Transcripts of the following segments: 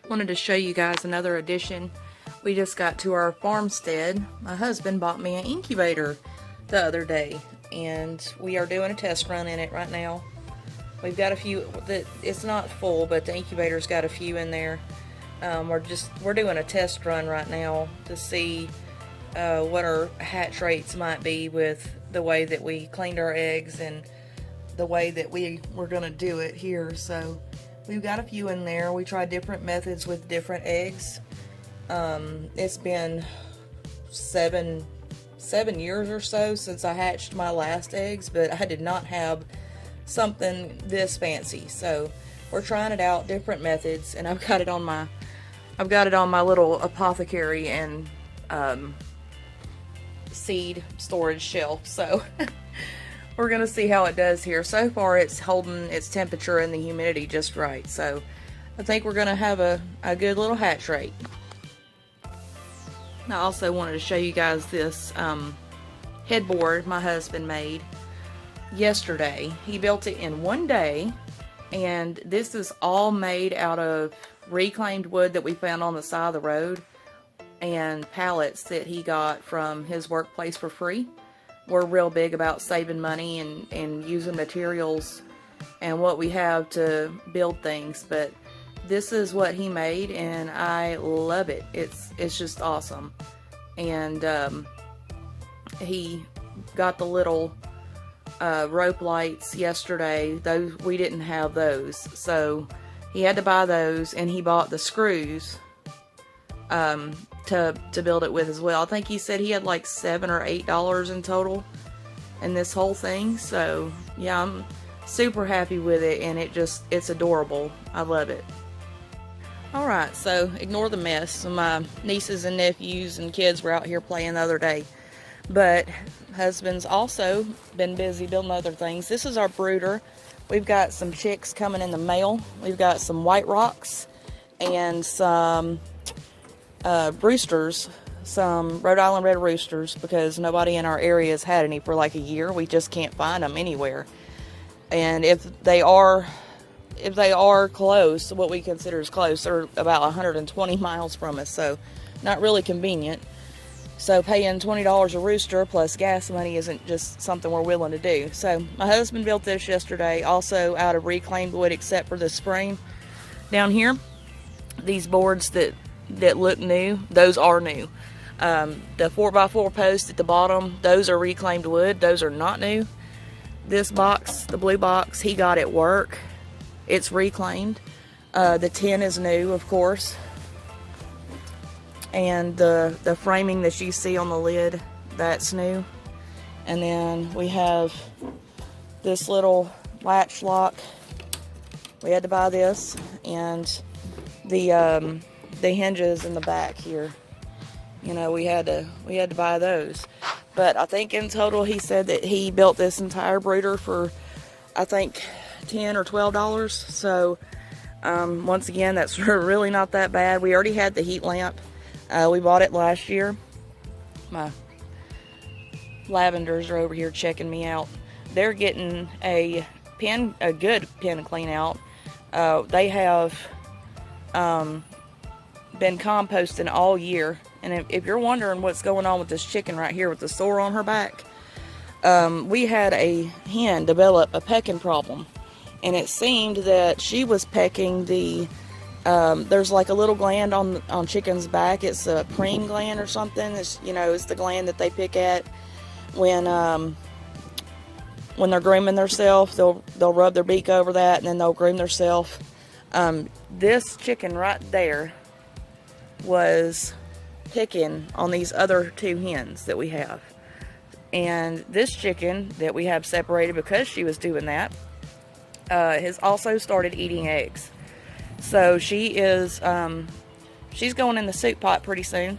Wanted to show you guys another addition. We just got to our farmstead. My husband bought me an incubator the other day, and we are doing a test run in it right now. We've got a few that it's not full, but the incubator's got a few in there. We're doing a test run right now to see what our hatch rates might be with the way that we cleaned our eggs and the way that we were going to do it here. So we've got a few in there. We tried different methods with different eggs. It's been seven years or so since I hatched my last eggs, but I did not have something this fancy. So we're trying it out, different methods, and I've got it on my little apothecary and seed storage shelf. So we're gonna see how it does here. So far it's holding its temperature and the humidity just right, so I think we're gonna have a good little hatch rate. I also wanted to show you guys this headboard my husband made yesterday. He built it in one day, and this is all made out of reclaimed wood that we found on the side of the road and pallets that he got from his workplace for free. We're real big about saving money and using materials and what we have to build things, but this is what he made and I love it. It's just awesome. And he got the little rope lights yesterday. Those, we didn't have those, so he had to buy those, and he bought the screws to build it with as well. I think he said he had like $7 or $8 in total in this whole thing. So yeah, I'm super happy with it, and it's adorable. I love it. Alright, so ignore the mess. My nieces and nephews and kids were out here playing the other day, but husband's also been busy building other things. This is our brooder. We've got some chicks coming in the mail. We've got some white rocks and some roosters, some Rhode Island red roosters, because nobody in our area has had any for like a year. We just can't find them anywhere. And if they are close, what we consider is close, they're about 120 miles from us, so not really convenient. So paying $20 a rooster plus gas money isn't just something we're willing to do. So my husband built this yesterday, also out of reclaimed wood except for the frame down here. These boards that look new, those are new. The 4x4 post at the bottom, those are reclaimed wood. Those are not new. This box, the blue box, he got at work. It's reclaimed. The tin is new, of course. And the framing that you see on the lid, that's new. And then we have this little latch lock. We had to buy this, and the hinges in the back here, you know, we had to buy those. But I think in total he said that he built this entire brooder for, I think, $10 or $12. So once again, that's really not that bad. We already had the heat lamp. We bought it last year. My lavenders are over here checking me out. They're getting a good pen clean out. They have been composting all year. And if you're wondering what's going on with this chicken right here with the sore on her back, we had a hen develop a pecking problem. And it seemed that she was pecking the there's like a little gland on chicken's back. It's a preen gland or something. It's, you know, it's the gland that they pick at when they're grooming themselves. They'll rub their beak over that, and then they'll groom themselves. This chicken right there was picking on these other two hens that we have, and this chicken that we have separated because she was doing that has also started eating eggs. So she is, she's going in the soup pot pretty soon.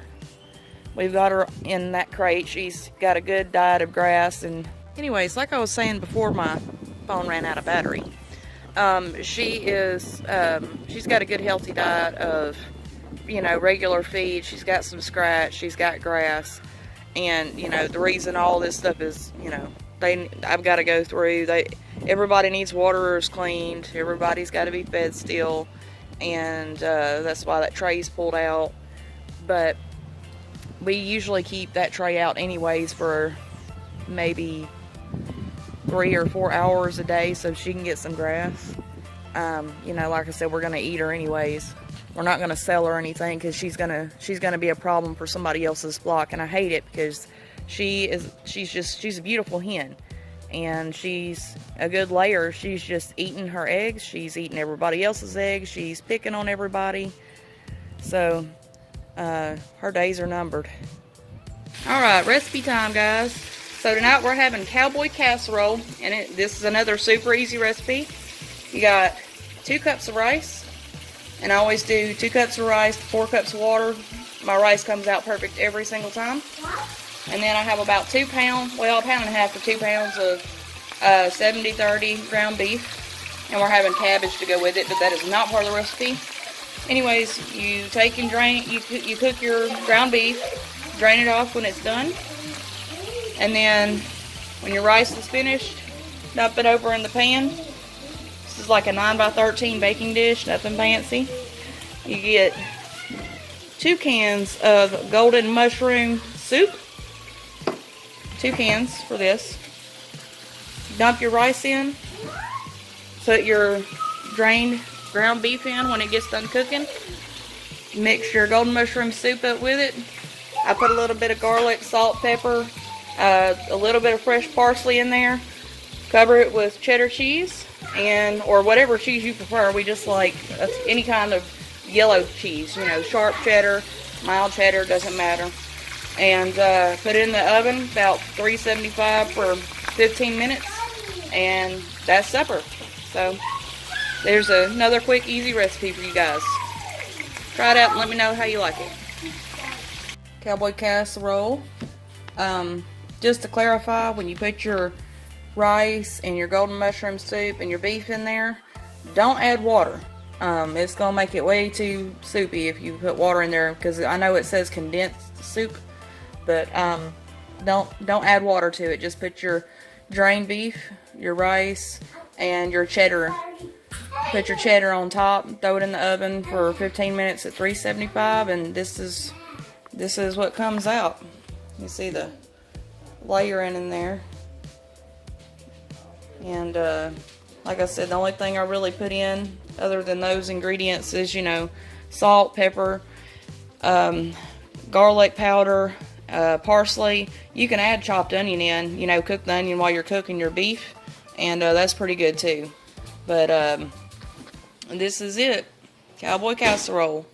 We've got her in that crate. She's got a good diet of grass. And anyways, like I was saying before my phone ran out of battery, she's got a good healthy diet of, you know, regular feed. She's got some scratch. She's got grass. And, you know, the reason all this stuff is, you know, I've got to go through. Everybody needs water cleaned. Everybody's got to be fed still. and that's why that tray's pulled out. But we usually keep that tray out anyways for maybe 3 or 4 hours a day so she can get some grass. You know, like I said, we're gonna eat her anyways. We're not gonna sell her or anything because she's gonna be a problem for somebody else's flock, and I hate it because she's a beautiful hen, and she's a good layer. She's just eating her eggs. She's eating everybody else's eggs. She's picking on everybody. So her days are numbered. All right, recipe time, guys. So tonight we're having cowboy casserole, and this is another super easy recipe. You got 2 cups of rice, and I always do 2 cups of rice, 4 cups of water. My rice comes out perfect every single time. And then I have about 2 pounds, well, a pound and a half to 2 pounds of 70-30 ground beef, and we're having cabbage to go with it, but that is not part of the recipe. Anyways, you take and drain, you cook your ground beef, drain it off when it's done, and then when your rice is finished, dump it over in the pan. This is like a 9x13 baking dish, nothing fancy. You get 2 cans of golden mushroom soup, 2 cans for this. Dump your rice in, put your drained ground beef in when it gets done cooking. Mix your golden mushroom soup up with it. I put a little bit of garlic, salt, pepper, a little bit of fresh parsley in there. Cover it with cheddar cheese, or whatever cheese you prefer. We just like any kind of yellow cheese, you know, sharp cheddar, mild cheddar, doesn't matter. And put it in the oven about 375 for 15 minutes, and that's supper. So there's another quick, easy recipe for you guys. Try it out and let me know how you like it. Cowboy casserole. Just to clarify, when you put your rice and your golden mushroom soup and your beef in there, don't add water. It's gonna make it way too soupy if you put water in there, because I know it says condensed soup, but don't add water to it. Just put your drained beef, your rice, and your cheddar. Put your cheddar on top, throw it in the oven for 15 minutes at 375, and this is what comes out. You see the layering in there. And like I said, the only thing I really put in other than those ingredients is, you know, salt, pepper, garlic powder, parsley. You can add chopped onion in, you know, cook the onion while you're cooking your beef, and that's pretty good too. But this is it. Cowboy casserole.